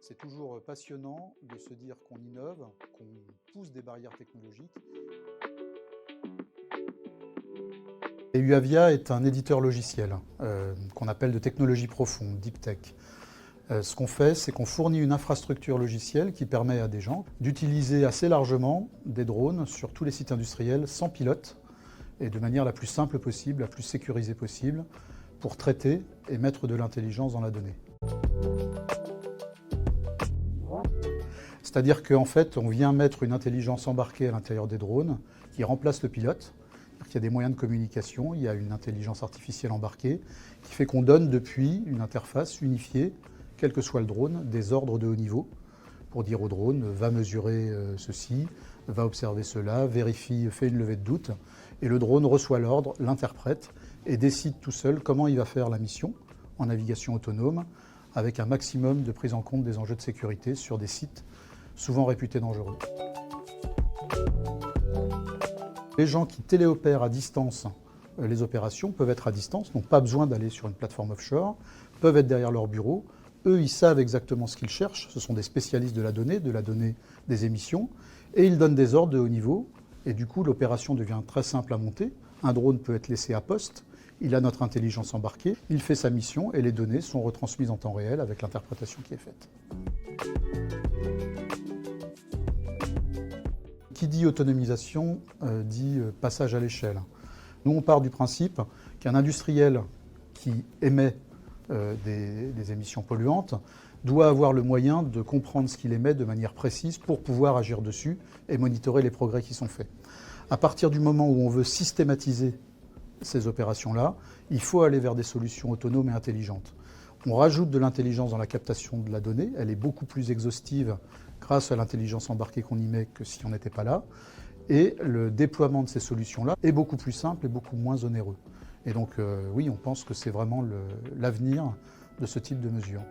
C'est toujours passionnant de se dire qu'on innove, qu'on pousse des barrières technologiques. Et Uavia est un éditeur logiciel qu'on appelle de technologie profonde, Deep Tech. Ce qu'on fait, c'est qu'on fournit une infrastructure logicielle qui permet à des gens d'utiliser assez largement des drones sur tous les sites industriels sans pilote et de manière la plus simple possible, la plus sécurisée possible, pour traiter et mettre de l'intelligence dans la donnée. C'est-à-dire qu'en fait, on vient mettre une intelligence embarquée à l'intérieur des drones qui remplace le pilote. Il y a des moyens de communication, il y a une intelligence artificielle embarquée qui fait qu'on donne depuis une interface unifiée, quel que soit le drone, des ordres de haut niveau pour dire au drone va mesurer ceci, va observer cela, vérifie, fait une levée de doute. Et le drone reçoit l'ordre, l'interprète et décide tout seul comment il va faire la mission en navigation autonome avec un maximum de prise en compte des enjeux de sécurité sur des sites souvent réputés dangereux. Les gens qui téléopèrent à distance les opérations peuvent être à distance, n'ont pas besoin d'aller sur une plateforme offshore, peuvent être derrière leur bureau. Eux, ils savent exactement ce qu'ils cherchent. Ce sont des spécialistes de la donnée des émissions, et ils donnent des ordres de haut niveau. Et du coup, l'opération devient très simple à monter. Un drone peut être laissé à poste. Il a notre intelligence embarquée. Il fait sa mission et les données sont retransmises en temps réel avec l'interprétation qui est faite. Qui dit autonomisation dit passage à l'échelle. Nous, on part du principe qu'un industriel qui émet des émissions polluantes doit avoir le moyen de comprendre ce qu'il émet de manière précise pour pouvoir agir dessus et monitorer les progrès qui sont faits. À partir du moment où on veut systématiser ces opérations-là, il faut aller vers des solutions autonomes et intelligentes. On rajoute de l'intelligence dans la captation de la donnée, elle est beaucoup plus exhaustive grâce à l'intelligence embarquée qu'on y met que si on n'était pas là. Et le déploiement de ces solutions-là est beaucoup plus simple et beaucoup moins onéreux. Et donc oui, on pense que c'est vraiment l'avenir de ce type de mesures.